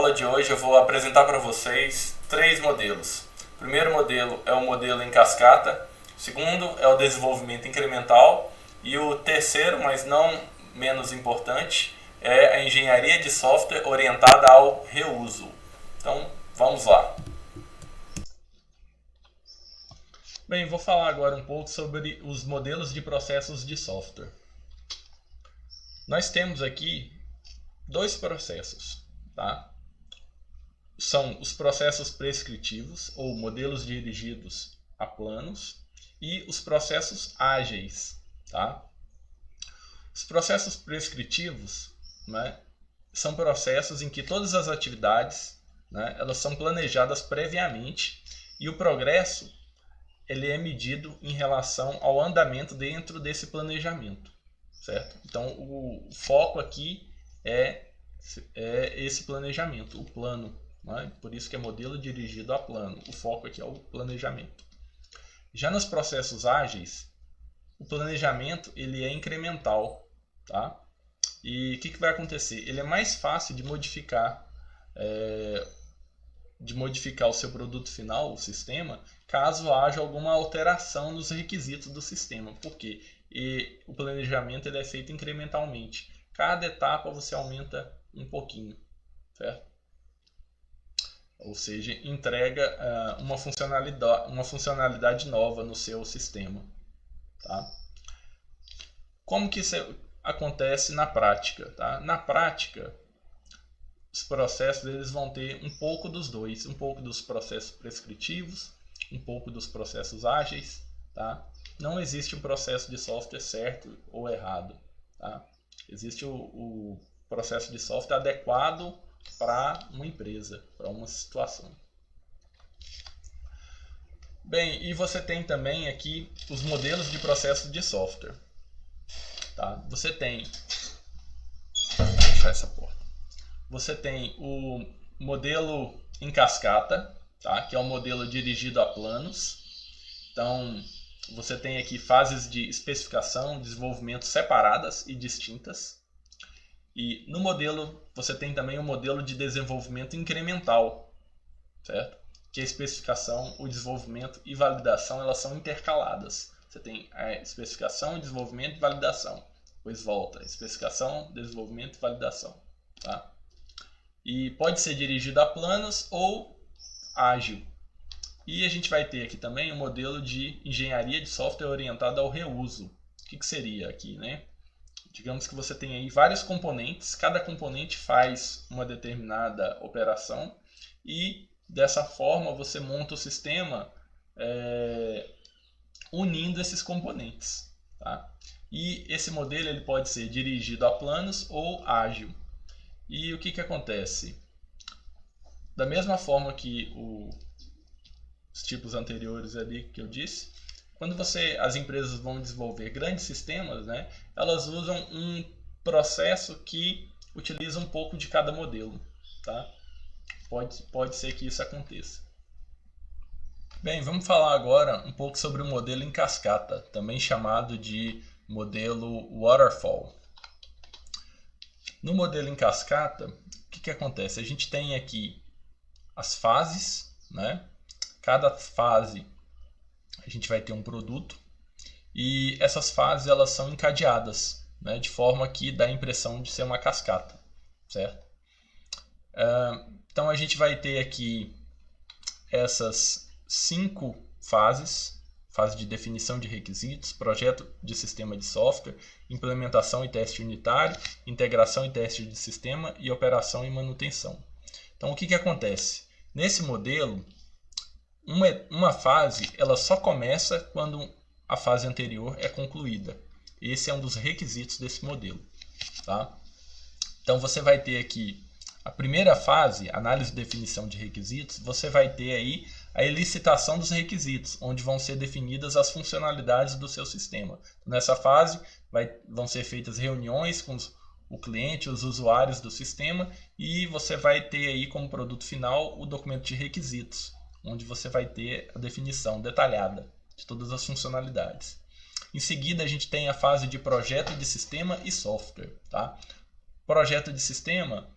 aula de hoje eu vou apresentar para vocês três modelos. O primeiro modelo é o modelo em cascata, o segundo é o desenvolvimento incremental e o terceiro, mas não menos importante, é a engenharia de software orientada ao reuso. Então, vamos lá. Bem, vou falar agora um pouco sobre os modelos de processos de software. Nós temos aqui dois processos, tá? São os processos prescritivos, ou modelos dirigidos a planos, e os processos ágeis, tá? Os processos prescritivos, né, são processos em que todas as atividades, né, elas são planejadas previamente e o progresso ele é medido em relação ao andamento dentro desse planejamento, certo? Então, o foco aqui é esse planejamento, o plano, né? Por isso que é modelo dirigido a plano. O foco aqui é o planejamento. Já nos processos ágeis, o planejamento ele é incremental, tá? E o que vai acontecer? Ele é mais fácil de modificar o seu produto final, o sistema, caso haja alguma alteração nos requisitos do sistema. Por quê? E o planejamento ele é feito incrementalmente. Cada etapa você aumenta um pouquinho, certo? Ou seja, entrega uma funcionalidade nova no seu sistema, tá? Como que isso acontece na prática, tá? Na prática, os processos eles vão ter um pouco dos dois, um pouco dos processos prescritivos, um pouco dos processos ágeis, tá? Não existe um processo de software certo ou errado, tá? Existe o processo de software adequado para uma empresa, para uma situação. Bem, e você tem também aqui os modelos de processo de software, tá? Você tem, vou fechar essa porta. Você tem o modelo em cascata, tá? Que é um modelo dirigido a planos. Então, você tem aqui fases de especificação, desenvolvimento separadas e distintas. E no modelo, você tem também o modelo de desenvolvimento incremental, certo? Que a especificação, o desenvolvimento e validação elas são intercaladas. Você tem a especificação, desenvolvimento e validação. Depois volta, especificação, desenvolvimento e validação, tá? E pode ser dirigido a planos ou ágil. E a gente vai ter aqui também o modelo de engenharia de software orientada ao reuso. O que seria aqui, né? Digamos que você tem aí vários componentes, cada componente faz uma determinada operação e dessa forma você monta o sistema unindo esses componentes, tá? E esse modelo ele pode ser dirigido a planos ou ágil. E o que acontece? Da mesma forma que os tipos anteriores ali que eu disse, quando as empresas vão desenvolver grandes sistemas, né, elas usam um processo que utiliza um pouco de cada modelo, tá? Pode ser que isso aconteça. Bem, vamos falar agora um pouco sobre o modelo em cascata, também chamado de modelo waterfall. No modelo em cascata, o que acontece? A gente tem aqui as fases, né? Cada fase a gente vai ter um produto e essas fases elas são encadeadas, né? De forma que dá a impressão de ser uma cascata, certo? Então a gente vai ter aqui essas 5 fases: fase de definição de requisitos, projeto de sistema de software, implementação e teste unitário, integração e teste de sistema e operação e manutenção. Então o que acontece? Nesse modelo, uma fase ela só começa quando a fase anterior é concluída. Esse é um dos requisitos desse modelo, tá? Então você vai ter aqui a primeira fase, análise e definição de requisitos. Você vai ter aí a elicitação dos requisitos, onde vão ser definidas as funcionalidades do seu sistema. Nessa fase vão ser feitas reuniões com o cliente, os usuários do sistema, e você vai ter aí como produto final o documento de requisitos, onde você vai ter a definição detalhada de todas as funcionalidades. Em seguida, a gente tem a fase de projeto de sistema e software, tá? Projeto de sistema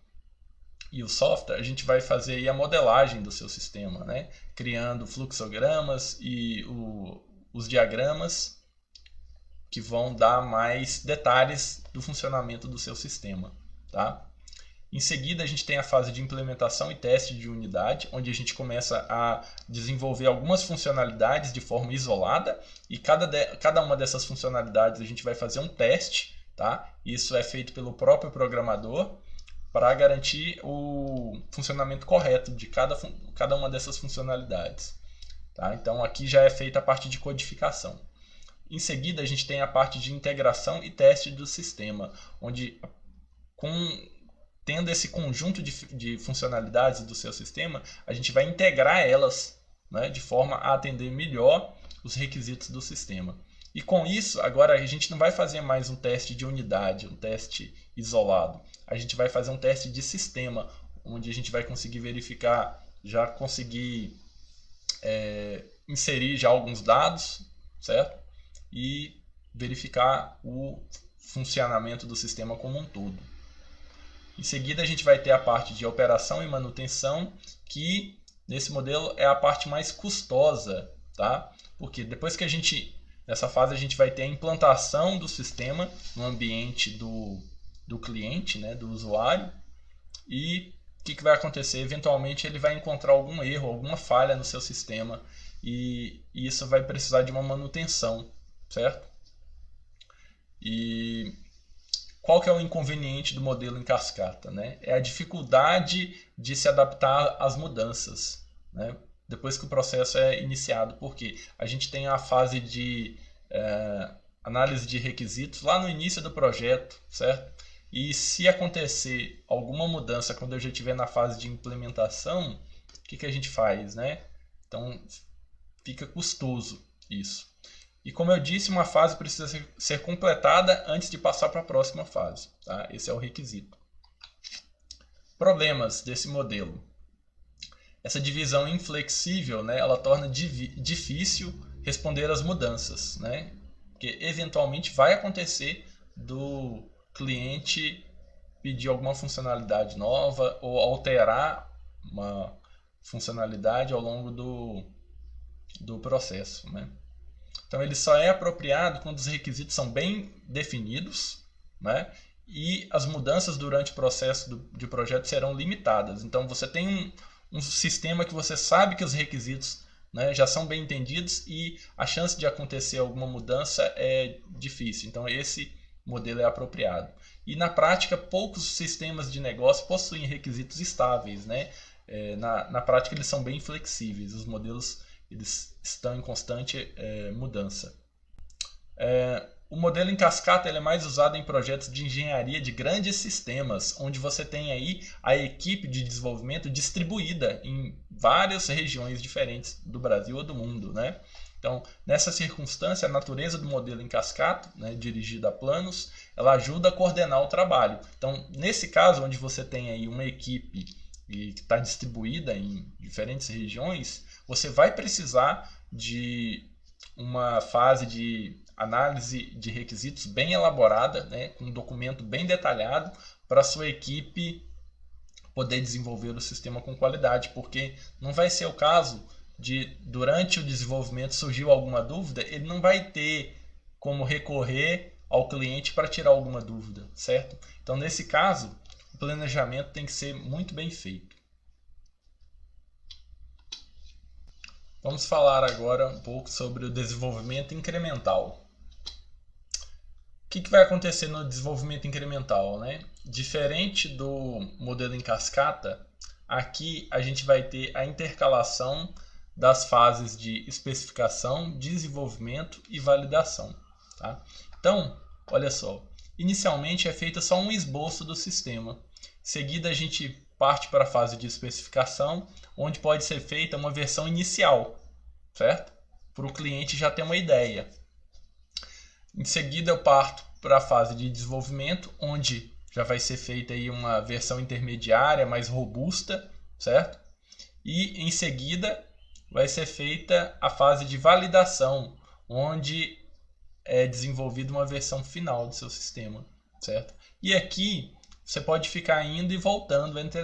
e o software, a gente vai fazer aí a modelagem do seu sistema, né? Criando fluxogramas e os diagramas que vão dar mais detalhes do funcionamento do seu sistema, tá? Em seguida, a gente tem a fase de implementação e teste de unidade, onde a gente começa a desenvolver algumas funcionalidades de forma isolada e cada uma dessas funcionalidades a gente vai fazer um teste, tá? Isso é feito pelo próprio programador para garantir o funcionamento correto de cada uma dessas funcionalidades, tá? Então, aqui já é feita a parte de codificação. Em seguida, a gente tem a parte de integração e teste do sistema, onde tendo esse conjunto de funcionalidades do seu sistema, a gente vai integrar elas, né, de forma a atender melhor os requisitos do sistema. E com isso, agora a gente não vai fazer mais um teste de unidade, um teste isolado. A gente vai fazer um teste de sistema, onde a gente vai conseguir verificar, já conseguir inserir já alguns dados, certo? E verificar o funcionamento do sistema como um todo. Em seguida, a gente vai ter a parte de operação e manutenção, que nesse modelo é a parte mais custosa, tá? Porque depois que nessa fase, a gente vai ter a implantação do sistema no ambiente do cliente, né, do usuário, e o que vai acontecer? Eventualmente, ele vai encontrar algum erro, alguma falha no seu sistema, e isso vai precisar de uma manutenção, certo? E qual que é o inconveniente do modelo em cascata, né? É a dificuldade de se adaptar às mudanças, né? Depois que o processo é iniciado, porque a gente tem a fase de análise de requisitos lá no início do projeto, certo? E se acontecer alguma mudança quando eu já estiver na fase de implementação, o que a gente faz, né? Então, fica custoso isso. E como eu disse, uma fase precisa ser completada antes de passar para a próxima fase, tá? Esse é o requisito. Problemas desse modelo. Essa divisão inflexível, né, ela torna difícil responder às mudanças, né? Porque eventualmente vai acontecer do cliente pedir alguma funcionalidade nova ou alterar uma funcionalidade ao longo do processo, né? Então, ele só é apropriado quando os requisitos são bem definidos, né? E as mudanças durante o processo de projeto serão limitadas. Então, você tem um sistema que você sabe que os requisitos, né, já são bem entendidos e a chance de acontecer alguma mudança é difícil. Então, esse modelo é apropriado. E, na prática, poucos sistemas de negócio possuem requisitos estáveis, né? Na prática, eles são bem flexíveis. Os modelos eles estão em constante mudança. O modelo em cascata ele é mais usado em projetos de engenharia de grandes sistemas, onde você tem aí a equipe de desenvolvimento distribuída em várias regiões diferentes do Brasil ou do mundo, né? Então, nessa circunstância, a natureza do modelo em cascata, né, dirigido a planos, ela ajuda a coordenar o trabalho. Então, nesse caso, onde você tem aí uma equipe que está distribuída em diferentes regiões, você vai precisar de uma fase de análise de requisitos bem elaborada, né, com um documento bem detalhado para a sua equipe poder desenvolver o sistema com qualidade, porque não vai ser o caso de, durante o desenvolvimento, surgiu alguma dúvida, ele não vai ter como recorrer ao cliente para tirar alguma dúvida, certo? Então, nesse caso, o planejamento tem que ser muito bem feito. Vamos falar agora um pouco sobre o desenvolvimento incremental. O que vai acontecer no desenvolvimento incremental, né? Diferente do modelo em cascata, aqui a gente vai ter a intercalação das fases de especificação, desenvolvimento e validação, tá? Então, olha só, inicialmente é feito só um esboço do sistema. Em seguida a gente parte para a fase de especificação, onde pode ser feita uma versão inicial, certo? Para o cliente já ter uma ideia. Em seguida eu parto para a fase de desenvolvimento, onde já vai ser feita aí uma versão intermediária, mais robusta, certo? E em seguida vai ser feita a fase de validação, onde é desenvolvida uma versão final do seu sistema, certo? E aqui você pode ficar indo e voltando entre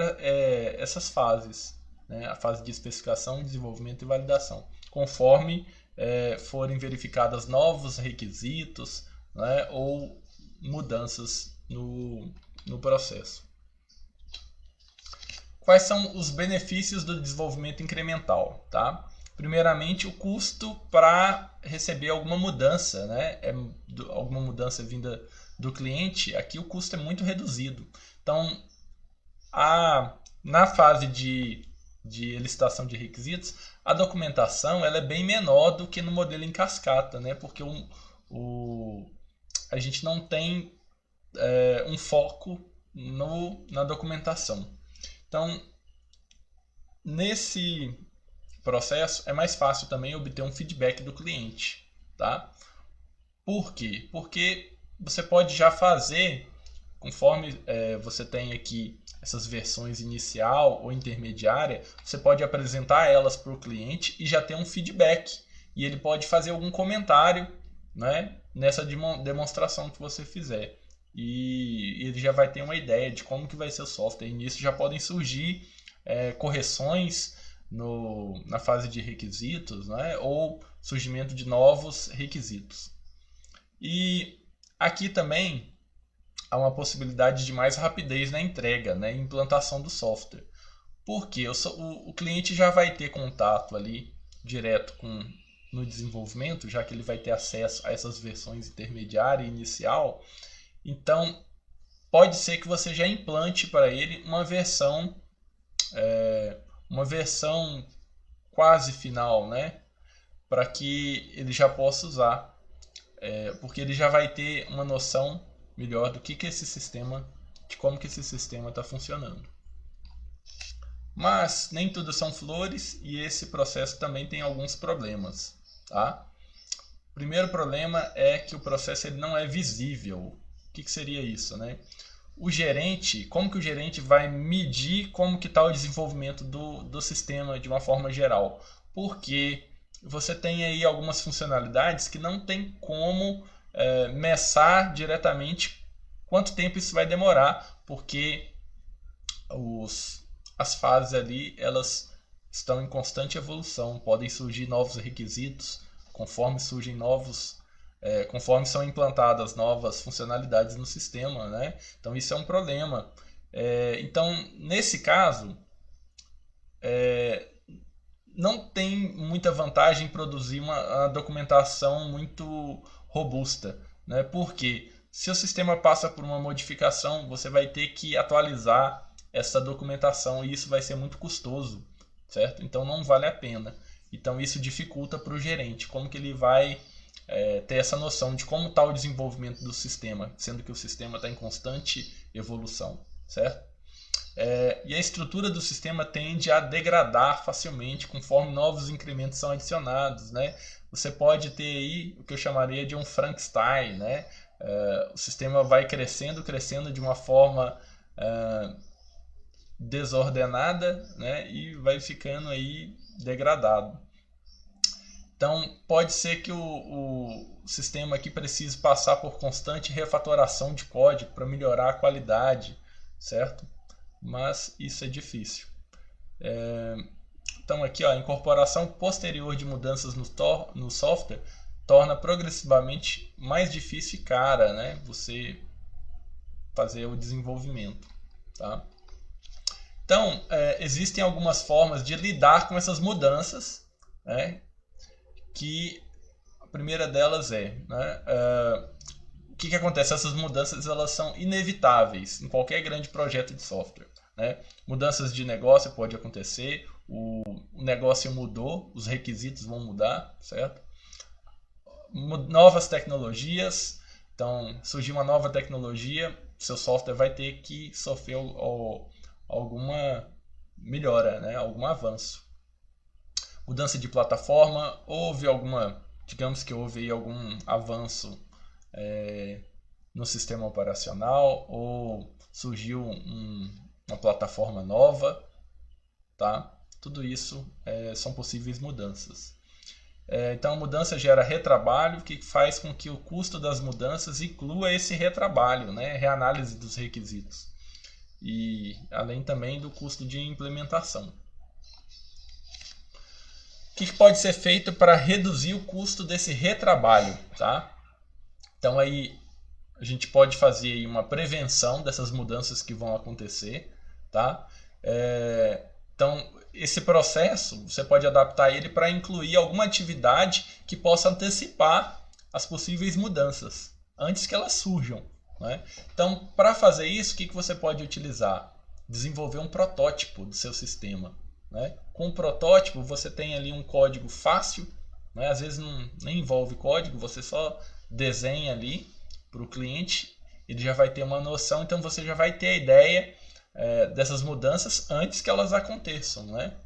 essas fases, né? A fase de especificação, desenvolvimento e validação, conforme forem verificados novos requisitos, né? Ou mudanças no processo. Quais são os benefícios do desenvolvimento incremental? Tá? Primeiramente, o custo para receber alguma mudança, né? Alguma mudança vinda do cliente, aqui o custo é muito reduzido. Então, na fase de licitação de requisitos, a documentação ela é bem menor do que no modelo em cascata, né? Porque a gente não tem um foco na documentação. Então, nesse processo é mais fácil também obter um feedback do cliente, tá? Por quê? Porque você pode já fazer, conforme você tem aqui essas versões inicial ou intermediária, você pode apresentar elas para o cliente e já ter um feedback. E ele pode fazer algum comentário, né, nessa demonstração que você fizer. E ele já vai ter uma ideia de como que vai ser o software. E nisso já podem surgir correções na fase de requisitos, né, ou surgimento de novos requisitos. E aqui também há uma possibilidade de mais rapidez na entrega, né, e implantação do software. Porque o cliente já vai ter contato ali direto no desenvolvimento, já que ele vai ter acesso a essas versões intermediária e inicial. Então, pode ser que você já implante para ele uma versão quase final, né? Para que ele já possa usar. Porque ele já vai ter uma noção melhor do que esse sistema, de como que esse sistema está funcionando. Mas nem tudo são flores e esse processo também tem alguns problemas, tá? O primeiro problema é que o processo ele não é visível. O que seria isso, né? O gerente, como que o gerente vai medir como que está o desenvolvimento do sistema de uma forma geral? Porque você tem aí algumas funcionalidades que não tem como mensar diretamente quanto tempo isso vai demorar, porque as fases ali elas estão em constante evolução, podem surgir novos requisitos conforme surgem conforme são implantadas novas funcionalidades no sistema, né? Então isso é um problema. Então nesse caso não tem muita vantagem em produzir uma documentação muito robusta, né? Porque se o sistema passa por uma modificação, você vai ter que atualizar essa documentação e isso vai ser muito custoso, certo? Então não vale a pena. Então isso dificulta para o gerente, como que ele vai ter essa noção de como está o desenvolvimento do sistema, sendo que o sistema está em constante evolução, certo? E a estrutura do sistema tende a degradar facilmente conforme novos incrementos são adicionados, né? Você pode ter aí o que eu chamaria de um Frankenstein, né? O sistema vai crescendo de uma forma desordenada, né? E vai ficando aí degradado. Então, pode ser que o sistema aqui precise passar por constante refatoração de código para melhorar a qualidade, certo? Mas isso é difícil. Então, aqui, a incorporação posterior de mudanças no software torna progressivamente mais difícil e cara, né? Você fazer o desenvolvimento, tá? Então, existem algumas formas de lidar com essas mudanças, né? Que a primeira delas o que acontece? Essas mudanças elas são inevitáveis em qualquer grande projeto de software, né? Mudanças de negócio pode acontecer, o negócio mudou, os requisitos vão mudar, certo? Novas tecnologias, então surgiu uma nova tecnologia, seu software vai ter que sofrer alguma melhora, né? Algum avanço. Mudança de plataforma, digamos que houve aí algum avanço no sistema operacional ou surgiu uma plataforma nova, tá? Tudo isso são possíveis mudanças. Então a mudança gera retrabalho, que faz com que o custo das mudanças inclua esse retrabalho, né? Reanálise dos requisitos. e além também do custo de implementação. O que pode ser feito para reduzir o custo desse retrabalho, tá? Então aí a gente pode fazer aí uma prevenção dessas mudanças que vão acontecer, tá? Então esse processo você pode adaptar ele para incluir alguma atividade que possa antecipar as possíveis mudanças antes que elas surjam, né? Então para fazer isso, o que você pode utilizar? Desenvolver um protótipo do seu sistema, né? Com o protótipo você tem ali um código fácil, né? Às vezes nem envolve código, você só desenha ali para o cliente, ele já vai ter uma noção, então você já vai ter a ideia dessas mudanças antes que elas aconteçam, né?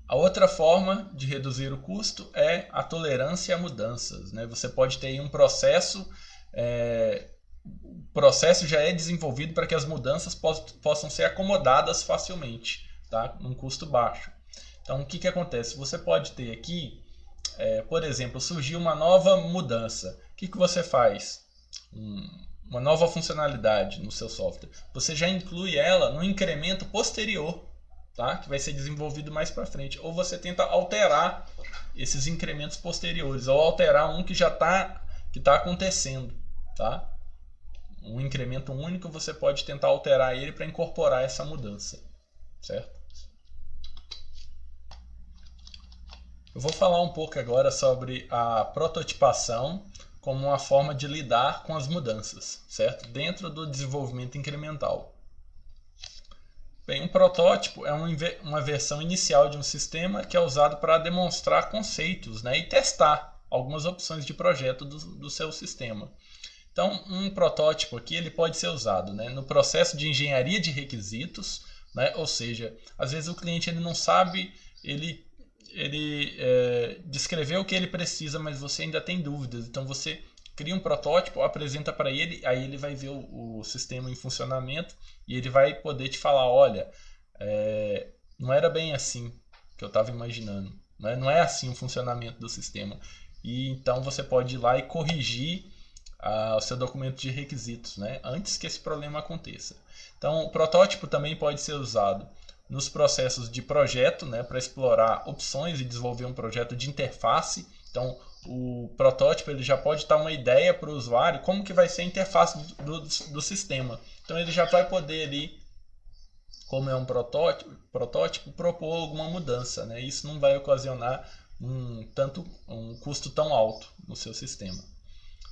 A outra forma de reduzir o custo é a tolerância a mudanças, né? Você pode ter aí um processo, o processo já é desenvolvido para que as mudanças possam ser acomodadas facilmente, tá? Num custo baixo. Então o que acontece? Você pode ter aqui, por exemplo, surgiu uma nova mudança. O que você faz? Uma nova funcionalidade no seu software. Você já inclui ela no incremento posterior, tá? Que vai ser desenvolvido mais para frente. Ou você tenta alterar esses incrementos posteriores, ou alterar um que já está acontecendo, tá? Um incremento único você pode tentar alterar ele para incorporar essa mudança, certo? Eu vou falar um pouco agora sobre a prototipação como uma forma de lidar com as mudanças, certo? Dentro do desenvolvimento incremental. Bem, um protótipo é uma versão inicial de um sistema que é usado para demonstrar conceitos, né, e testar algumas opções de projeto do seu sistema. Então, um protótipo aqui ele pode ser usado, né, no processo de engenharia de requisitos, né, ou seja, às vezes o cliente ele não sabe, ele descreveu o que ele precisa, mas você ainda tem dúvidas. Então você cria um protótipo, apresenta para ele, aí ele vai ver o sistema em funcionamento e ele vai poder te falar, olha, não era bem assim que eu estava imaginando, né? Não é assim o funcionamento do sistema. E então você pode ir lá e corrigir o seu documento de requisitos, né? Antes que esse problema aconteça. Então o protótipo também pode ser usado nos processos de projeto, né, para explorar opções e desenvolver um projeto de interface. Então o protótipo ele já pode dar uma ideia para o usuário como que vai ser a interface do sistema. Então ele já vai poder ali, como é um protótipo, propor alguma mudança, né? Isso não vai ocasionar um custo tão alto no seu sistema.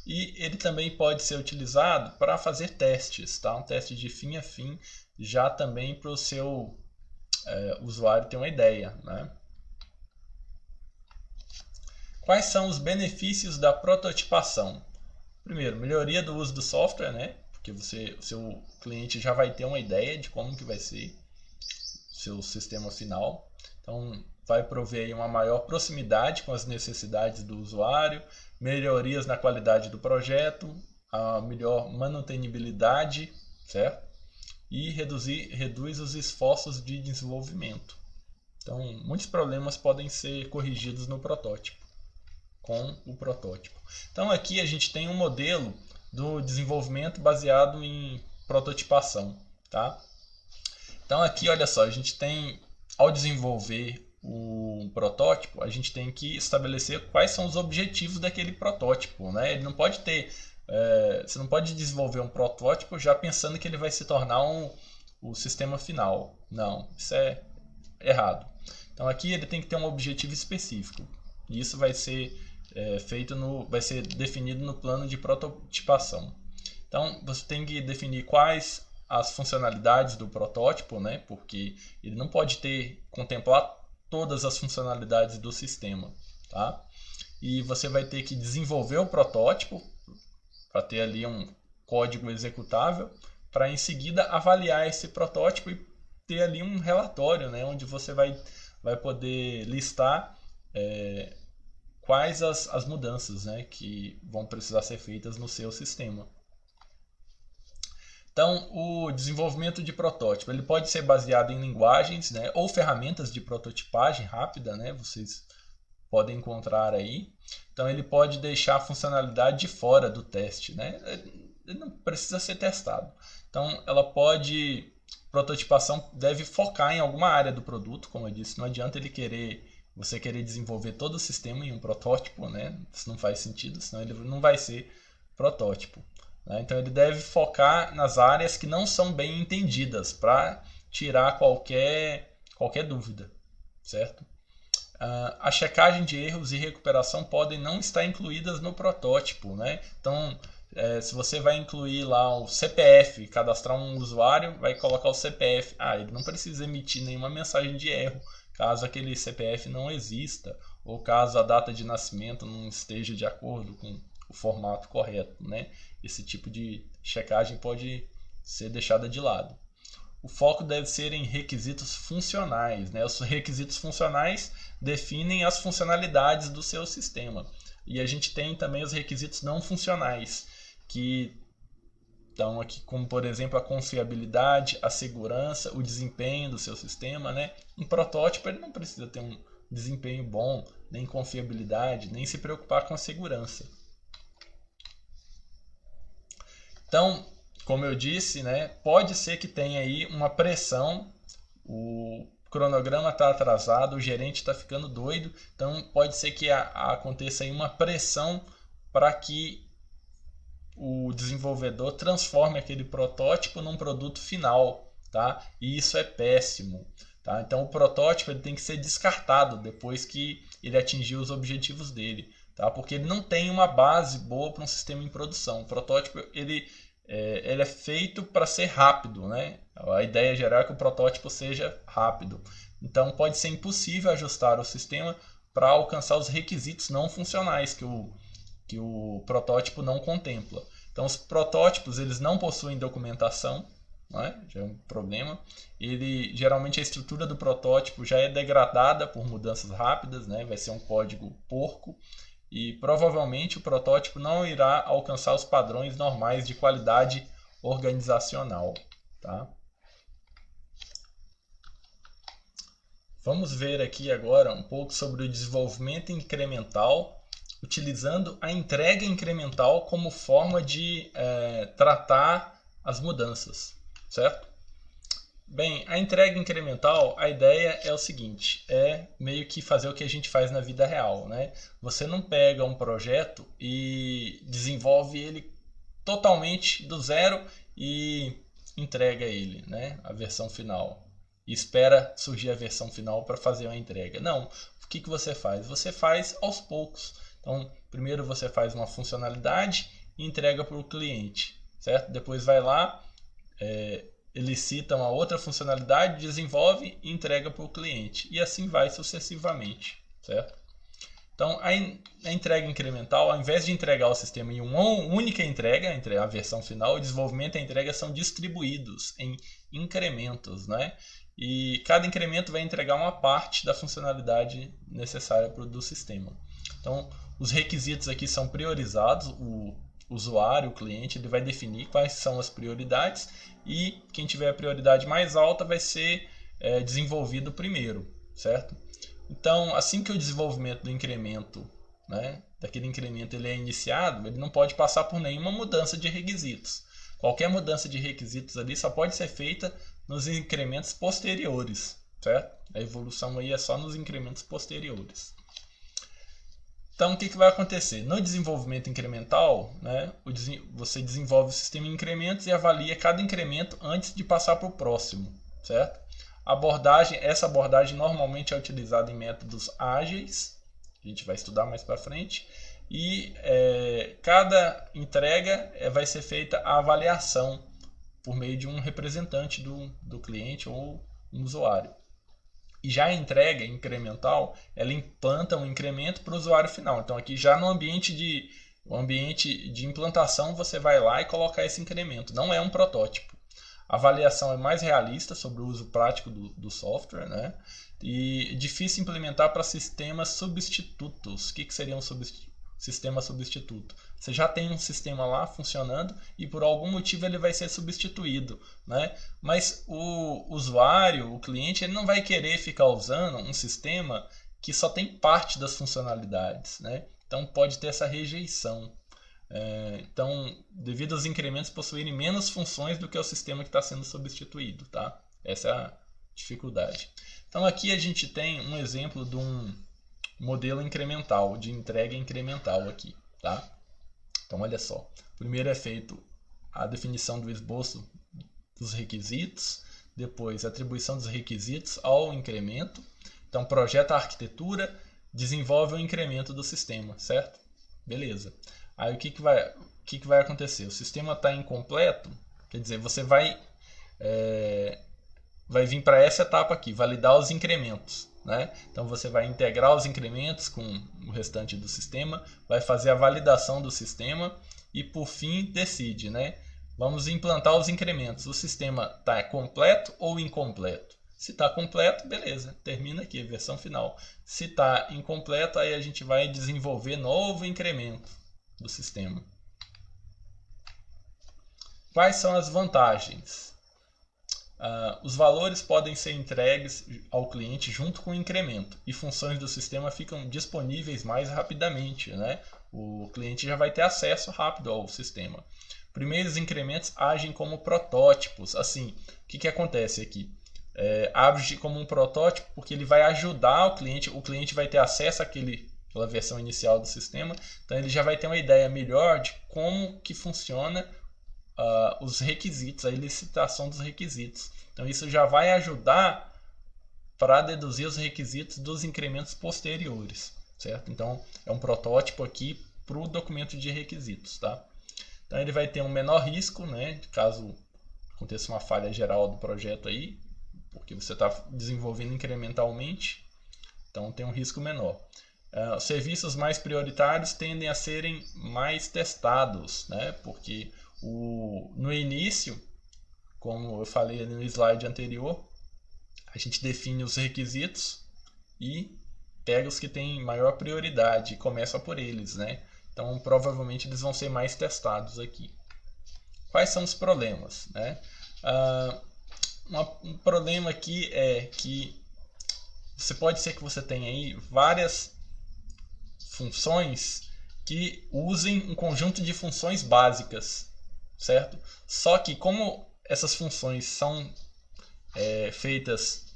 E ele também pode ser utilizado para fazer testes, tá? Um teste de fim a fim, já também para o seu usuário ter uma ideia, né? Quais são os benefícios da prototipação? Primeiro, melhoria do uso do software, né? Porque o seu cliente já vai ter uma ideia de como que vai ser o seu sistema final. Então, vai prover aí uma maior proximidade com as necessidades do usuário, melhorias na qualidade do projeto, a melhor manutenibilidade, certo? E reduz os esforços de desenvolvimento. Então, muitos problemas podem ser corrigidos no protótipo, com o protótipo. Então, aqui a gente tem um modelo do desenvolvimento baseado em prototipação, tá? Então, aqui, olha só, a gente tem, ao desenvolver o protótipo, a gente tem que estabelecer quais são os objetivos daquele protótipo, né? Ele não pode ter você não pode desenvolver um protótipo já pensando que ele vai se tornar o sistema final. Não, isso é errado. Então aqui ele tem que ter um objetivo específico. E isso vai ser vai ser definido no plano de prototipação. Então você tem que definir quais as funcionalidades do protótipo, né? Porque ele não pode contemplar todas as funcionalidades do sistema, tá? E você vai ter que desenvolver o protótipo para ter ali um código executável, para em seguida avaliar esse protótipo e ter ali um relatório, né, onde você vai poder listar quais as mudanças, né, que vão precisar ser feitas no seu sistema. Então, o desenvolvimento de protótipo ele pode ser baseado em linguagens, né, ou ferramentas de prototipagem rápida, né, vocês podem encontrar aí. Então ele pode deixar a funcionalidade de fora do teste, né? Ele não precisa ser testado. Então, prototipação deve focar em alguma área do produto, como eu disse, não adianta você querer desenvolver todo o sistema em um protótipo, né? Isso não faz sentido, senão ele não vai ser protótipo, né? Então ele deve focar nas áreas que não são bem entendidas, para tirar qualquer dúvida, certo? A checagem de erros e recuperação podem não estar incluídas no protótipo, né? Então, se você vai incluir lá o CPF, cadastrar um usuário, vai colocar o CPF. Ele não precisa emitir nenhuma mensagem de erro, caso aquele CPF não exista, ou caso a data de nascimento não esteja de acordo com o formato correto, né? Esse tipo de checagem pode ser deixada de lado. O foco deve ser em requisitos funcionais, né? Os requisitos funcionais definem as funcionalidades do seu sistema. E a gente tem também os requisitos não funcionais, que estão aqui, como por exemplo a confiabilidade, a segurança, o desempenho do seu sistema, né? Um protótipo ele não precisa ter um desempenho bom, nem confiabilidade, nem se preocupar com a segurança. Então, como eu disse, né, pode ser que tenha aí uma pressão, o cronograma está atrasado, o gerente está ficando doido, então pode ser que aconteça aí uma pressão para que o desenvolvedor transforme aquele protótipo num produto final, tá? E isso é péssimo, tá? Então o protótipo ele tem que ser descartado depois que ele atingir os objetivos dele, tá? Porque ele não tem uma base boa para um sistema em produção. O protótipo ele é feito para ser rápido, né? A ideia geral é que o protótipo seja rápido. Então pode ser impossível ajustar o sistema para alcançar os requisitos não funcionais que o protótipo não contempla. Então os protótipos eles não possuem documentação, né? Já é um problema. Geralmente a estrutura do protótipo já é degradada por mudanças rápidas, né? Vai ser um código porco. E provavelmente o protótipo não irá alcançar os padrões normais de qualidade organizacional, tá? Vamos ver aqui agora um pouco sobre o desenvolvimento incremental, utilizando a entrega incremental como forma de tratar as mudanças, certo? Bem, a entrega incremental, a ideia é o seguinte, é meio que fazer o que a gente faz na vida real, né? Você não pega um projeto e desenvolve ele totalmente do zero e entrega ele, né? A versão final. E espera surgir a versão final para fazer a entrega. Não, o que você faz? Você faz aos poucos. Então, primeiro você faz uma funcionalidade e entrega para o cliente, certo? Depois vai lá, ele cita uma outra funcionalidade, desenvolve e entrega para o cliente. E assim vai sucessivamente, certo? Então, a entrega incremental, ao invés de entregar o sistema em uma única entrega, a versão final, o desenvolvimento e a entrega são distribuídos em incrementos, né? E cada incremento vai entregar uma parte da funcionalidade necessária do sistema. Então, os requisitos aqui são priorizados, o usuário, o cliente, ele vai definir quais são as prioridades e quem tiver a prioridade mais alta vai ser desenvolvido primeiro, certo? Então, assim que o desenvolvimento do incremento, né, daquele incremento ele é iniciado, ele não pode passar por nenhuma mudança de requisitos. Qualquer mudança de requisitos ali só pode ser feita nos incrementos posteriores, certo? A evolução aí é só nos incrementos posteriores. Então, o que vai acontecer? No desenvolvimento incremental, né, você desenvolve o sistema em incrementos e avalia cada incremento antes de passar para o próximo, certo? Essa abordagem normalmente é utilizada em métodos ágeis, a gente vai estudar mais para frente, e cada entrega vai ser feita a avaliação por meio de um representante do cliente ou um usuário. E já a entrega incremental, ela implanta um incremento para o usuário final. Então aqui já no ambiente de implantação você vai lá e colocar esse incremento. Não é um protótipo. A avaliação é mais realista sobre o uso prático do software, né? E difícil implementar para sistemas substitutos. O que seria um sistema substituto? Você já tem um sistema lá funcionando e por algum motivo ele vai ser substituído, né? Mas o usuário, o cliente, ele não vai querer ficar usando um sistema que só tem parte das funcionalidades, né? Então pode ter essa rejeição. Então, devido aos incrementos possuírem menos funções do que o sistema que está sendo substituído, tá? Essa é a dificuldade. Então aqui a gente tem um exemplo de um modelo incremental, de entrega incremental aqui, tá? Então olha só, primeiro é feito a definição do esboço dos requisitos, depois a atribuição dos requisitos ao incremento, então projeta a arquitetura, desenvolve o incremento do sistema, certo? Beleza. Aí o que vai acontecer? O sistema está incompleto, quer dizer, você vai vir para essa etapa aqui, validar os incrementos, né? Então você vai integrar os incrementos com o restante do sistema, vai fazer a validação do sistema e por fim decide, né? Vamos implantar os incrementos. O sistema está completo ou incompleto? Se está completo, beleza, termina aqui a versão final. Se está incompleto, aí a gente vai desenvolver novo incremento do sistema. Quais são as vantagens? Os valores podem ser entregues ao cliente junto com o incremento e funções do sistema ficam disponíveis mais rapidamente, né? O cliente já vai ter acesso rápido ao sistema. Primeiros incrementos agem como protótipos. Assim, o que acontece aqui? Age como um protótipo porque ele vai ajudar o cliente vai ter acesso àquela versão inicial do sistema, então ele já vai ter uma ideia melhor de como que funciona os requisitos, a licitação dos requisitos. Então isso já vai ajudar para deduzir os requisitos dos incrementos posteriores, certo? Então é um protótipo aqui para o documento de requisitos, tá? Então ele vai ter um menor risco, né, caso aconteça uma falha geral do projeto aí, porque você está desenvolvendo incrementalmente, então tem um risco menor. Os serviços mais prioritários tendem a serem mais testados, né, porque no início, como eu falei no slide anterior, a gente define os requisitos e pega os que têm maior prioridade e começa por eles, né? Então provavelmente eles vão ser mais testados aqui. Quais são os problemas, né? Um problema aqui é que pode ser que você tenha aí várias funções que usem um conjunto de funções básicas, certo? Só que como essas funções são feitas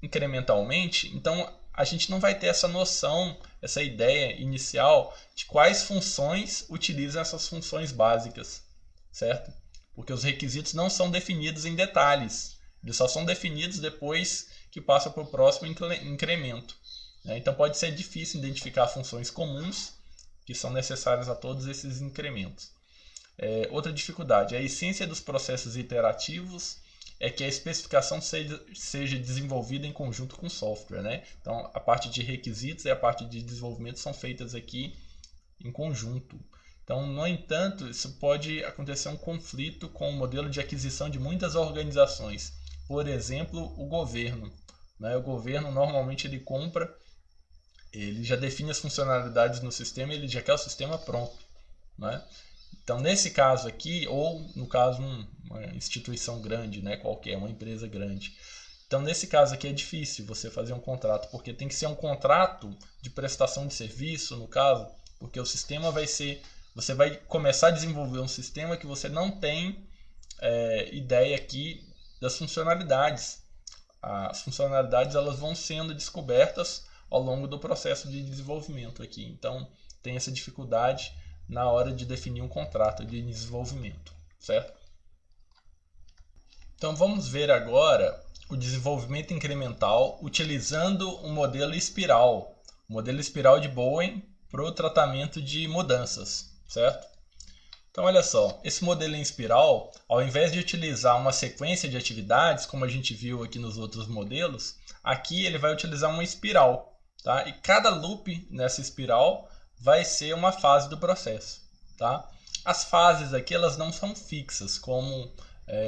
incrementalmente, então a gente não vai ter essa noção, essa ideia inicial de quais funções utilizam essas funções básicas, certo? Porque os requisitos não são definidos em detalhes, eles só são definidos depois que passa para o próximo incremento. Então pode ser difícil identificar funções comuns que são necessárias a todos esses incrementos. Outra dificuldade, a essência dos processos iterativos é que a especificação seja desenvolvida em conjunto com o software, né? Então a parte de requisitos e a parte de desenvolvimento são feitas aqui em conjunto. Então, no entanto, isso pode acontecer um conflito com o modelo de aquisição de muitas organizações. Por exemplo, o governo, né? O governo normalmente ele compra, ele já define as funcionalidades no sistema, ele já quer o sistema pronto, né? Então, nesse caso aqui, ou no caso uma instituição grande, né, qualquer, uma empresa grande. Então, nesse caso aqui é difícil você fazer um contrato, porque tem que ser um contrato de prestação de serviço, no caso, porque o sistema vai ser... Você vai começar a desenvolver um sistema que você não tem ideia aqui das funcionalidades. As funcionalidades elas vão sendo descobertas ao longo do processo de desenvolvimento aqui. Então, tem essa dificuldade na hora de definir um contrato de desenvolvimento, certo? Então vamos ver agora o desenvolvimento incremental utilizando o modelo espiral de Bowen para o tratamento de mudanças, certo? Então olha só, esse modelo em espiral, ao invés de utilizar uma sequência de atividades, como a gente viu aqui nos outros modelos, aqui ele vai utilizar uma espiral, tá? E cada loop nessa espiral vai ser uma fase do processo, tá? As fases aqui elas não são fixas, como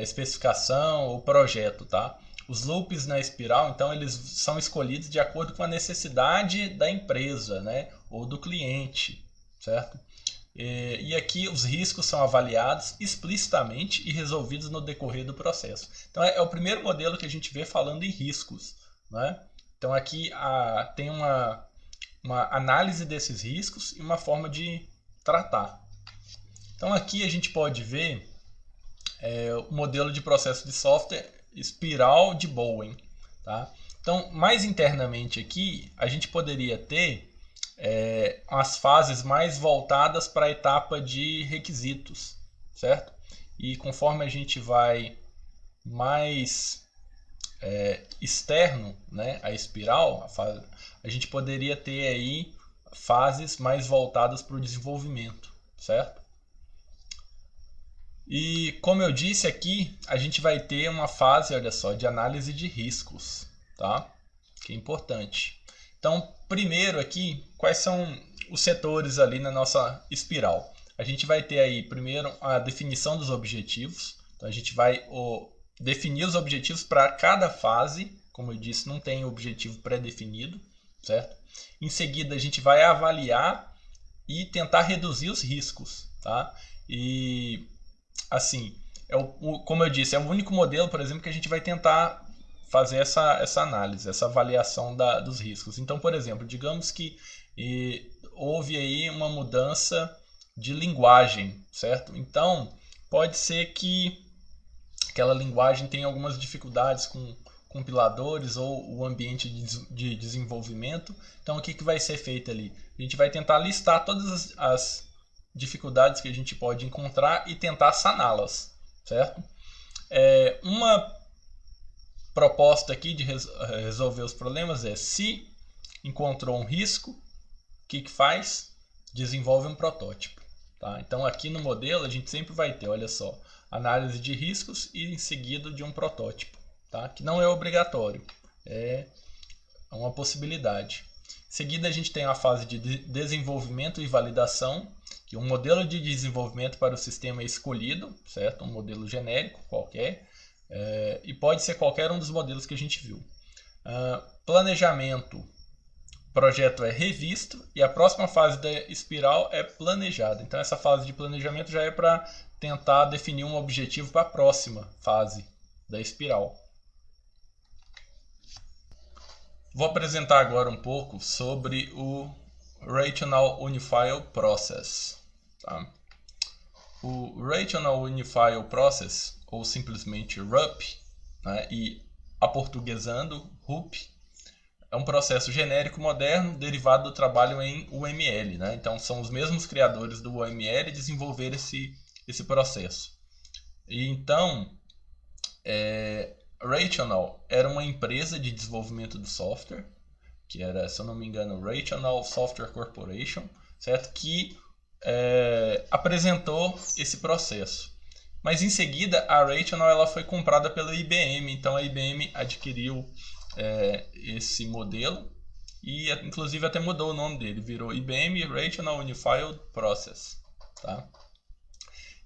especificação ou projeto, tá? Os loops na espiral, então, eles são escolhidos de acordo com a necessidade da empresa, né? Ou do cliente, certo? E aqui os riscos são avaliados explicitamente e resolvidos no decorrer do processo. Então é o primeiro modelo que a gente vê falando em riscos, né? Então aqui tem uma análise desses riscos e uma forma de tratar. Então aqui a gente pode ver o modelo de processo de software espiral de Bowen. Tá? Então, mais internamente aqui, a gente poderia ter as fases mais voltadas para a etapa de requisitos, certo? E conforme a gente vai mais externo, né, a espiral, a gente poderia ter aí fases mais voltadas para o desenvolvimento, certo? E como eu disse aqui, a gente vai ter uma fase, olha só, de análise de riscos, tá? Que é importante. Então, primeiro aqui, quais são os setores ali na nossa espiral? A gente vai ter aí, primeiro, a definição dos objetivos. Então, a gente vai definir os objetivos para cada fase. Como eu disse, não tem objetivo pré-definido, certo? Em seguida, a gente vai avaliar e tentar reduzir os riscos, tá? E, assim, como eu disse, é o único modelo, por exemplo, que a gente vai tentar fazer essa análise, essa avaliação dos riscos. Então, por exemplo, digamos que houve aí uma mudança de linguagem, certo? Então, pode ser que aquela linguagem tenha algumas dificuldades com compiladores ou o ambiente de desenvolvimento. Então, o que vai ser feito ali? A gente vai tentar listar todas as dificuldades que a gente pode encontrar e tentar saná-las, certo? Uma proposta aqui de resolver os problemas é: se encontrou um risco, o que faz? Desenvolve um protótipo. Tá? Então aqui no modelo a gente sempre vai ter, olha só, análise de riscos e em seguida de um protótipo, tá? Que não é obrigatório, é uma possibilidade. Em seguida a gente tem a fase de desenvolvimento e validação, que um modelo de desenvolvimento para o sistema é escolhido, certo? Um modelo genérico qualquer. E pode ser qualquer um dos modelos que a gente viu. Planejamento, projeto é revisto e a próxima fase da espiral é planejada. Então essa fase de planejamento já é para tentar definir um objetivo para a próxima fase da espiral. Vou apresentar agora um pouco sobre o Rational Unified Process. Tá? O Rational Unified Process, ou simplesmente RUP, né, e aportuguesando, RUP, é um processo genérico moderno derivado do trabalho em UML. Né? Então, são os mesmos criadores do UML desenvolver esse processo. E então, Rational era uma empresa de desenvolvimento de software, que era, se eu não me engano, Rational Software Corporation, certo? Que apresentou esse processo. Mas em seguida a Rational ela foi comprada pela IBM, então a IBM adquiriu esse modelo e inclusive até mudou o nome dele, virou IBM Rational Unified Process. Tá?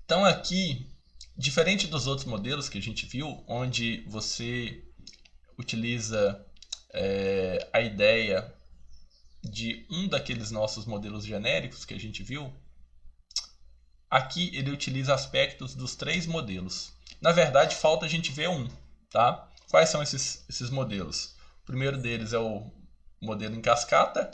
Então aqui, diferente dos outros modelos que a gente viu, onde você utiliza a ideia de um daqueles nossos modelos genéricos que a gente viu, aqui ele utiliza aspectos dos 3 modelos. Na verdade, falta a gente ver um. Tá? Quais são esses modelos? O primeiro deles é o modelo em cascata,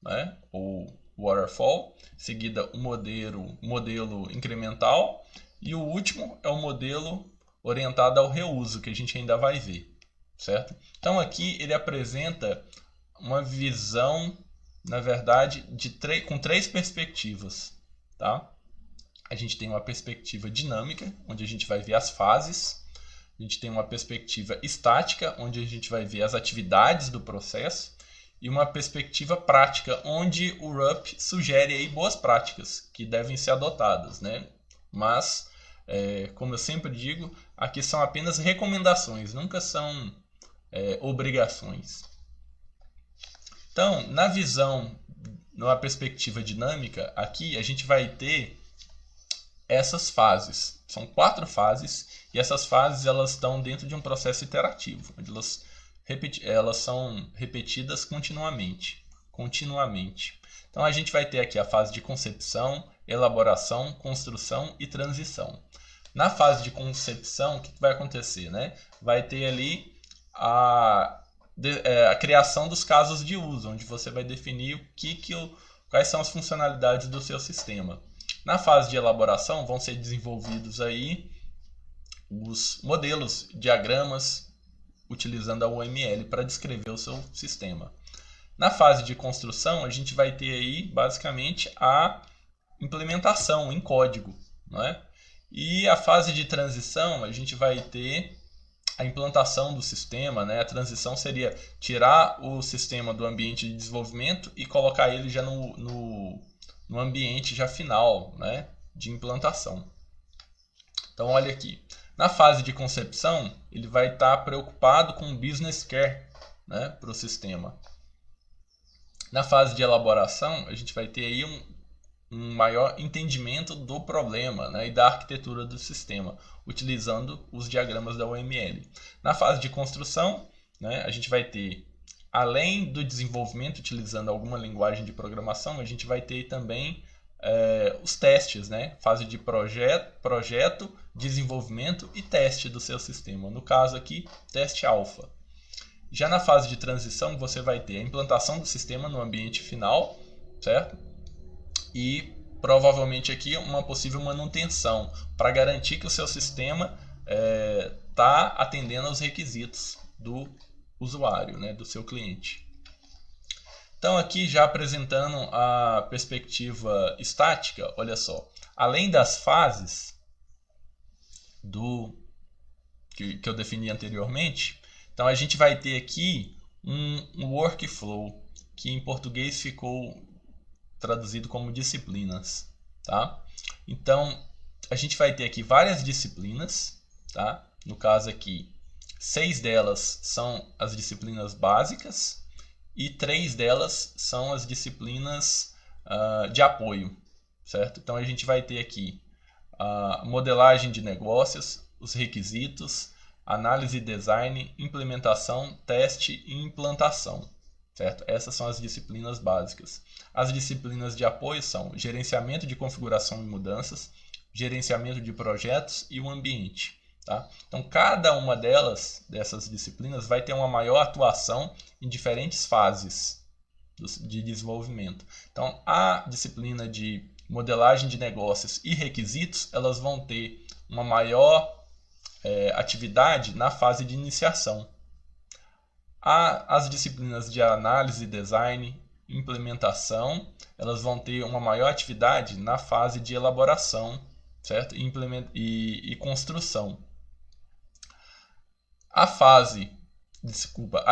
né? Ou waterfall. Em seguida, o modelo incremental. E o último é o modelo orientado ao reuso, que a gente ainda vai ver. Certo? Então aqui ele apresenta uma visão, na verdade, com 3 perspectivas. Tá? A gente tem uma perspectiva dinâmica, onde a gente vai ver as fases. A gente tem uma perspectiva estática, onde a gente vai ver as atividades do processo. E uma perspectiva prática, onde o RUP sugere aí boas práticas que devem ser adotadas. Né? Mas, como eu sempre digo, aqui são apenas recomendações, nunca são obrigações. Então, na visão, numa perspectiva dinâmica, aqui a gente vai ter essas fases. São 4 fases e essas fases elas estão dentro de um processo iterativo, onde elas são repetidas continuamente. Então a gente vai ter aqui a fase de concepção, elaboração, construção e transição. Na fase de concepção, o que vai acontecer? Né? Vai ter ali a criação dos casos de uso, onde você vai definir quais são as funcionalidades do seu sistema. Na fase de elaboração vão ser desenvolvidos aí os modelos, diagramas, utilizando a UML para descrever o seu sistema. Na fase de construção, a gente vai ter aí basicamente a implementação em código, não é? E a fase de transição, a gente vai ter a implantação do sistema, né? A transição seria tirar o sistema do ambiente de desenvolvimento e colocar ele já no ambiente já final, né? De implantação. Então, olha aqui. Na fase de concepção, ele vai estar preocupado com o business care, né? Para o sistema. Na fase de elaboração, a gente vai ter aí um maior entendimento do problema, né, e da arquitetura do sistema, utilizando os diagramas da UML. Na fase de construção, né, a gente vai ter, além do desenvolvimento utilizando alguma linguagem de programação, a gente vai ter também os testes, né, fase de projeto, desenvolvimento e teste do seu sistema. No caso aqui, teste alfa. Já na fase de transição, você vai ter a implantação do sistema no ambiente final, certo? E provavelmente aqui uma possível manutenção para garantir que o seu sistema está atendendo aos requisitos do usuário, né, do seu cliente. Então aqui já apresentando a perspectiva estática, olha só, além das fases que eu defini anteriormente, então a gente vai ter aqui um workflow, que em português ficou traduzido como disciplinas, tá? Então a gente vai ter aqui várias disciplinas, tá? No caso aqui, 6 delas são as disciplinas básicas e 3 delas são as disciplinas de apoio, certo? Então a gente vai ter aqui a modelagem de negócios, os requisitos, análise e design, implementação, teste e implantação, certo? Essas são as disciplinas básicas. As disciplinas de apoio são gerenciamento de configuração e mudanças, gerenciamento de projetos e o ambiente, tá? Então cada uma dessas disciplinas vai ter uma maior atuação em diferentes fases de desenvolvimento. Então a disciplina de modelagem de negócios e requisitos, elas vão ter uma maior atividade na fase de iniciação. As disciplinas de análise, design, implementação, elas vão ter uma maior atividade na fase de elaboração, certo? E construção. A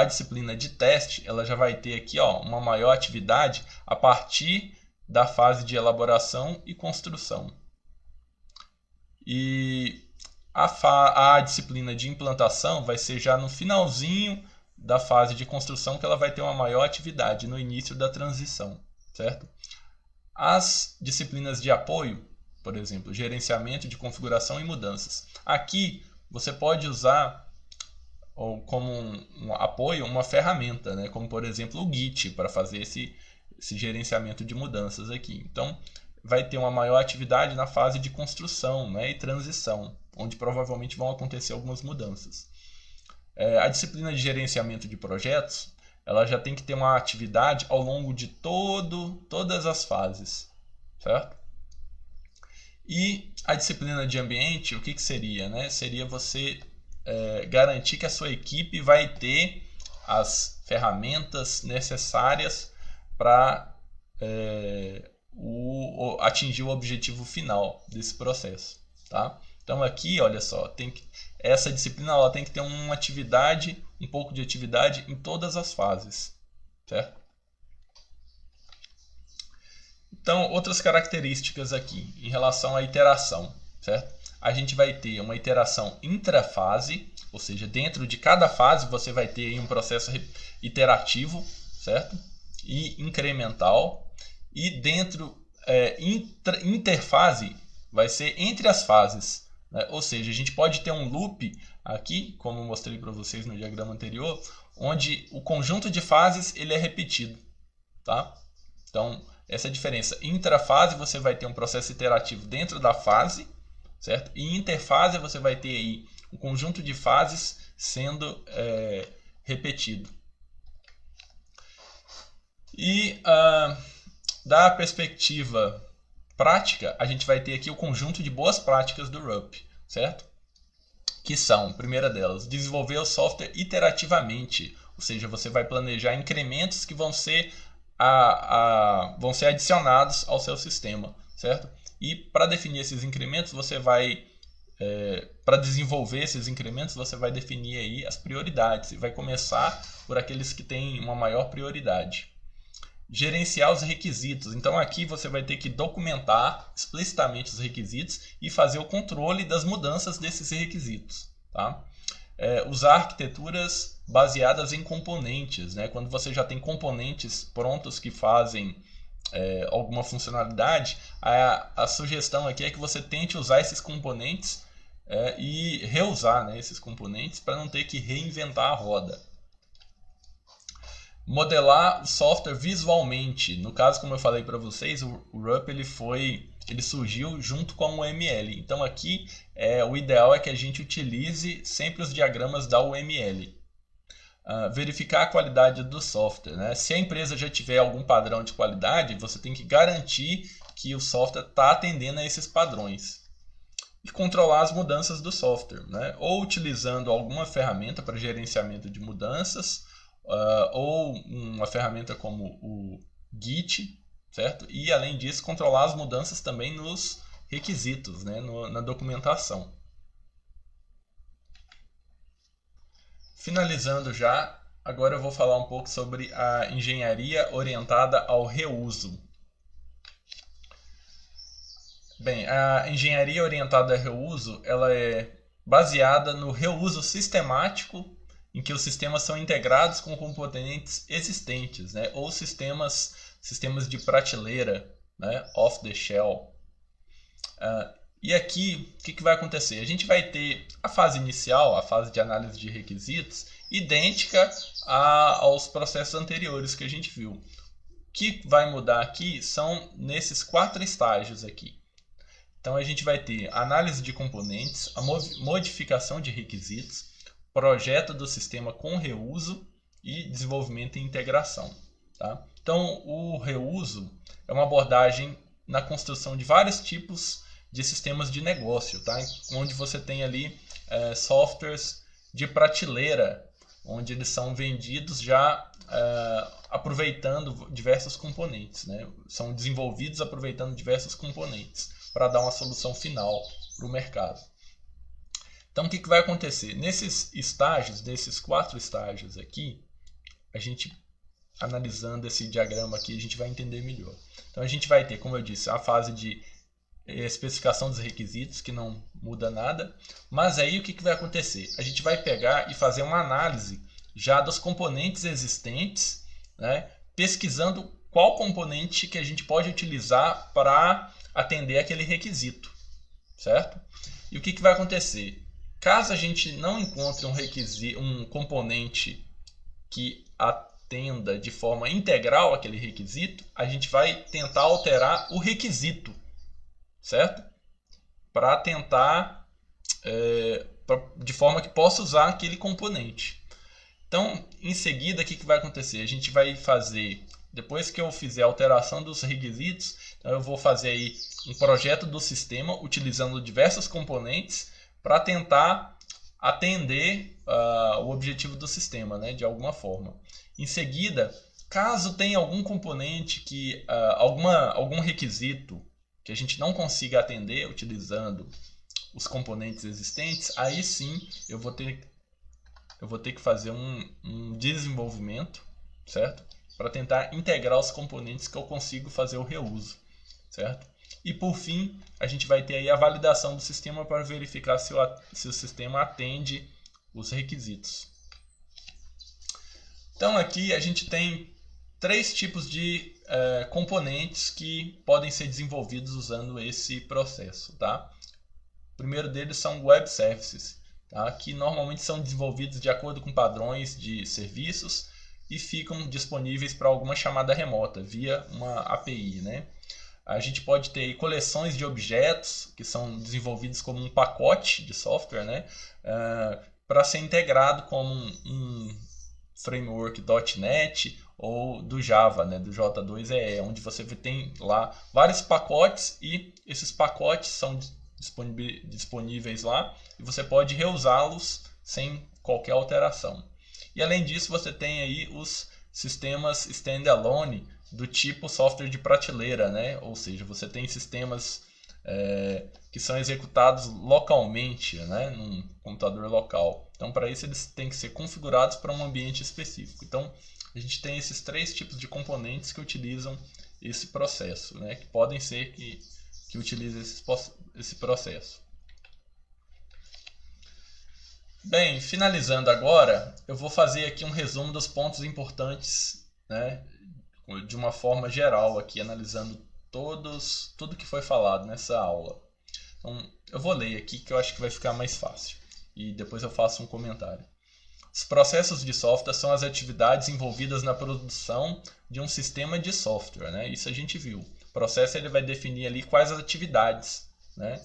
disciplina de teste, ela já vai ter aqui, ó, uma maior atividade a partir da fase de elaboração e construção. E a disciplina de implantação vai ser já no finalzinho da fase de construção, que ela vai ter uma maior atividade no início da transição, certo? As disciplinas de apoio, por exemplo, gerenciamento de configuração e mudanças. Aqui você pode usar como um apoio uma ferramenta, né? Como por exemplo o Git, para fazer esse gerenciamento de mudanças aqui. Então vai ter uma maior atividade na fase de construção, né, e transição, onde provavelmente vão acontecer algumas mudanças. A disciplina de gerenciamento de projetos, ela já tem que ter uma atividade ao longo de todas as fases, certo? E a disciplina de ambiente, o que seria, né? Seria você garantir que a sua equipe vai ter as ferramentas necessárias para atingir o objetivo final desse processo, tá? Então aqui, olha só, essa disciplina ela tem que ter um pouco de atividade em todas as fases, certo? Então, outras características aqui em relação à iteração, certo? A gente vai ter uma iteração intrafase, ou seja, dentro de cada fase você vai ter aí um processo iterativo, certo? E incremental. E dentro interfase vai ser entre as fases. Ou seja, a gente pode ter um loop aqui, como eu mostrei para vocês no diagrama anterior, onde o conjunto de fases ele é repetido, tá? Então, essa é a diferença. Intrafase você vai ter um processo iterativo dentro da fase, certo? E interfase você vai ter aí um conjunto de fases sendo repetido. E da perspectiva prática, a gente vai ter aqui o conjunto de boas práticas do RUP, certo? Que são, primeira delas, desenvolver o software iterativamente, ou seja, você vai planejar incrementos que vão ser adicionados ao seu sistema, certo? E para definir esses incrementos, você vai para desenvolver esses incrementos, você vai definir aí as prioridades e vai começar por aqueles que têm uma maior prioridade. Gerenciar os requisitos. Então aqui você vai ter que documentar explicitamente os requisitos e fazer o controle das mudanças desses requisitos. Tá? Usar arquiteturas baseadas em componentes. Né? Quando você já tem componentes prontos que fazem alguma funcionalidade, a sugestão aqui é que você tente usar esses componentes e reusar, né, esses componentes para não ter que reinventar a roda. Modelar o software visualmente. No caso, como eu falei para vocês, o RUP ele surgiu junto com o UML. Então aqui o ideal é que a gente utilize sempre os diagramas da UML. Verificar a qualidade do software. Né? Se a empresa já tiver algum padrão de qualidade, você tem que garantir que o software está atendendo a esses padrões. E controlar as mudanças do software, né? Ou utilizando alguma ferramenta para gerenciamento de mudanças, ou uma ferramenta como o Git, certo? E além disso, controlar as mudanças também nos requisitos, né? Na documentação. Finalizando já, agora eu vou falar um pouco sobre a engenharia orientada ao reuso. Bem, a engenharia orientada ao reuso, ela é baseada no reuso sistemático, em que os sistemas são integrados com componentes existentes, né? Ou sistemas de prateleira, né? Off the shelf. E aqui, o que vai acontecer? A gente vai ter a fase inicial, a fase de análise de requisitos, idêntica aos processos anteriores que a gente viu. O que vai mudar aqui são nesses 4 estágios aqui. Então a gente vai ter análise de componentes, a modificação de requisitos, projeto do sistema com reuso e desenvolvimento e integração. Tá? Então o reuso é uma abordagem na construção de vários tipos de sistemas de negócio, tá? Onde você tem ali softwares de prateleira, onde eles são vendidos já aproveitando diversos componentes, né? São desenvolvidos aproveitando diversos componentes para dar uma solução final para o mercado. Então, o que vai acontecer? Nesses 4 estágios aqui, a gente, analisando esse diagrama aqui, a gente vai entender melhor. Então, a gente vai ter, como eu disse, a fase de especificação dos requisitos, que não muda nada. Mas aí, o que vai acontecer? A gente vai pegar e fazer uma análise já dos componentes existentes, né? Pesquisando qual componente que a gente pode utilizar para atender aquele requisito, certo? E o que vai acontecer? Caso a gente não encontre um componente que atenda de forma integral aquele requisito, a gente vai tentar alterar o requisito, certo? Para tentar, de forma que possa usar aquele componente. Então, em seguida, o que vai acontecer? A gente vai fazer, depois que eu fizer a alteração dos requisitos, então eu vou fazer aí um projeto do sistema utilizando diversos componentes para tentar atender o objetivo do sistema, né, de alguma forma. Em seguida, caso tenha algum componente algum requisito que a gente não consiga atender utilizando os componentes existentes, aí sim eu vou ter que fazer um desenvolvimento, certo? Para tentar integrar os componentes que eu consigo fazer o reuso, certo? E por fim, a gente vai ter aí a validação do sistema para verificar se o sistema atende os requisitos. Então aqui a gente tem 3 tipos de componentes que podem ser desenvolvidos usando esse processo. Tá? O primeiro deles são web services, tá? Que normalmente são desenvolvidos de acordo com padrões de serviços e ficam disponíveis para alguma chamada remota via uma API. Né? A gente pode ter coleções de objetos que são desenvolvidos como um pacote de software, né? Para ser integrado como um framework .NET ou do Java, né, do J2EE, onde você tem lá vários pacotes e esses pacotes são disponíveis lá e você pode reusá-los sem qualquer alteração. E além disso, você tem aí os sistemas standalone do tipo software de prateleira, né? Ou seja, você tem sistemas que são executados localmente, né? Num computador local. Então, para isso, eles têm que ser configurados para um ambiente específico. Então, a gente tem esses 3 tipos de componentes que utilizam esse processo, né? Que podem ser que utilizem esse processo. Bem, finalizando agora, eu vou fazer aqui um resumo dos pontos importantes, né, de uma forma geral, aqui analisando tudo que foi falado nessa aula. Então, eu vou ler aqui que eu acho que vai ficar mais fácil e depois eu faço um comentário. Os processos de software são as atividades envolvidas na produção de um sistema de software, né? Isso a gente viu. O processo ele vai definir ali quais as atividades, né,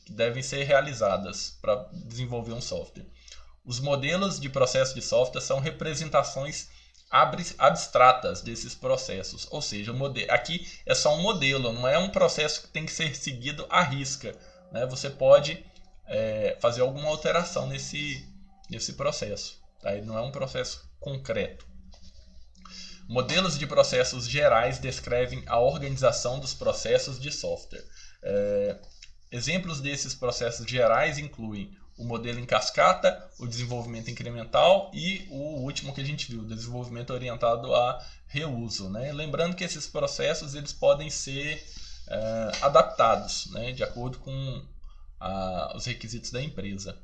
que devem ser realizadas para desenvolver um software. Os modelos de processo de software são representações abstratas desses processos, ou seja, aqui é só um modelo, não é um processo que tem que ser seguido à risca, né? Você pode fazer alguma alteração nesse processo, tá? Ele não é um processo concreto. Modelos de processos gerais descrevem a organização dos processos de software. Exemplos desses processos gerais incluem o modelo em cascata, o desenvolvimento incremental e o último que a gente viu, o desenvolvimento orientado a reuso, né? Lembrando que esses processos eles podem ser adaptados, né, de acordo com os requisitos da empresa.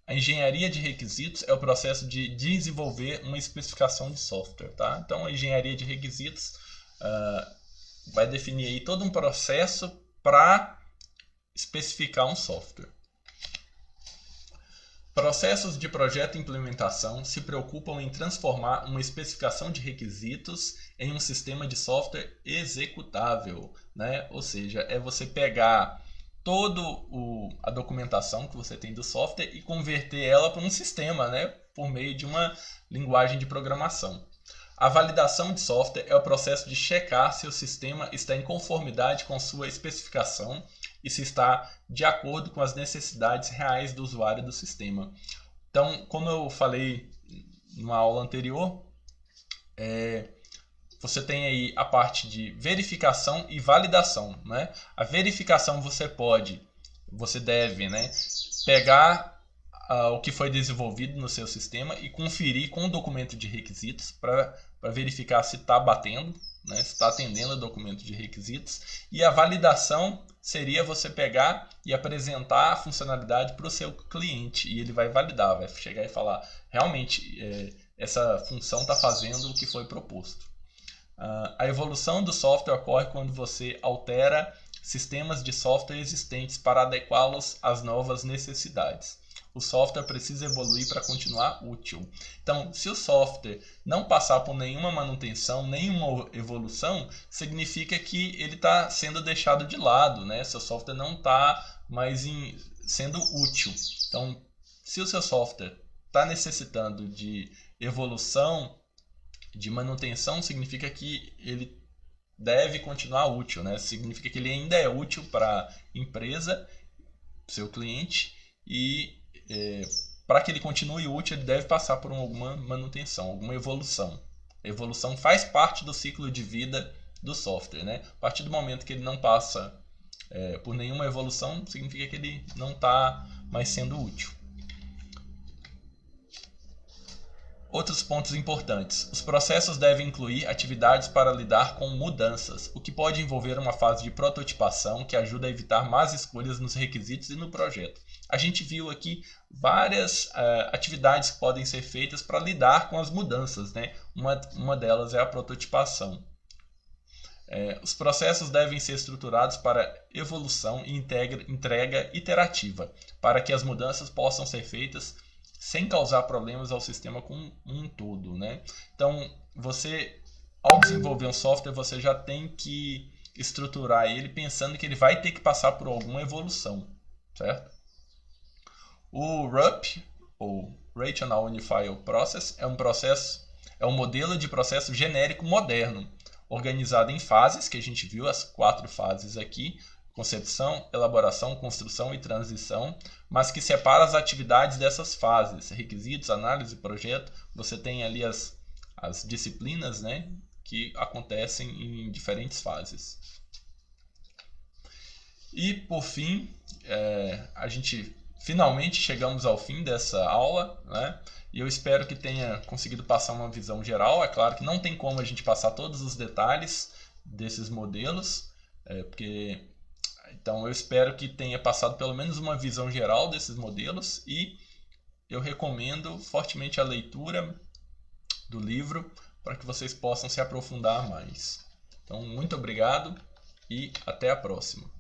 A engenharia de requisitos é o processo de desenvolver uma especificação de software. Tá? Então, a engenharia de requisitos vai definir aí todo um processo para especificar um software. Processos de projeto e implementação se preocupam em transformar uma especificação de requisitos em um sistema de software executável, né? Ou seja, é você pegar toda a documentação que você tem do software e converter ela para um sistema, né? Por meio de uma linguagem de programação. A validação de software é o processo de checar se o sistema está em conformidade com sua especificação e se está de acordo com as necessidades reais do usuário do sistema. Então, como eu falei numa aula anterior, você tem aí a parte de verificação e validação, né? A verificação você deve, né, pegar o que foi desenvolvido no seu sistema e conferir com o documento de requisitos para verificar se está batendo, né, se está atendendo ao documento de requisitos. E a validação seria você pegar e apresentar a funcionalidade para o seu cliente e ele vai validar, vai chegar e falar realmente essa função está fazendo o que foi proposto. A evolução do software ocorre quando você altera sistemas de software existentes para adequá-los às novas necessidades. O software precisa evoluir para continuar útil. Então, se o software não passar por nenhuma manutenção, nenhuma evolução, significa que ele está sendo deixado de lado, né? Seu software não está mais sendo útil. Então, se o seu software está necessitando de evolução, de manutenção, significa que ele deve continuar útil, né? Significa que ele ainda é útil para a empresa, seu cliente, e para que ele continue útil, ele deve passar por alguma manutenção, alguma evolução. A evolução faz parte do ciclo de vida do software, né? A partir do momento que ele não passa por nenhuma evolução, significa que ele não está mais sendo útil. Outros pontos importantes. Os processos devem incluir atividades para lidar com mudanças, o que pode envolver uma fase de prototipação que ajuda a evitar más escolhas nos requisitos e no projeto. A gente viu aqui várias atividades que podem ser feitas para lidar com as mudanças, né? Uma delas é a prototipação. Os processos devem ser estruturados para evolução e entrega iterativa, para que as mudanças possam ser feitas sem causar problemas ao sistema como um todo, né? Então, ao desenvolver um software, você já tem que estruturar ele pensando que ele vai ter que passar por alguma evolução, certo? O RUP, ou Rational Unified Process, é é um modelo de processo genérico moderno, organizado em fases, que a gente viu as 4 fases aqui, concepção, elaboração, construção e transição, mas que separa as atividades dessas fases, requisitos, análise, projeto. Você tem ali as disciplinas, né, que acontecem em diferentes fases. E por fim, a gente finalmente chegamos ao fim dessa aula, né? E eu espero que tenha conseguido passar uma visão geral. É claro que não tem como a gente passar todos os detalhes desses modelos, então eu espero que tenha passado pelo menos uma visão geral desses modelos, e eu recomendo fortemente a leitura do livro para que vocês possam se aprofundar mais. Então, muito obrigado e até a próxima.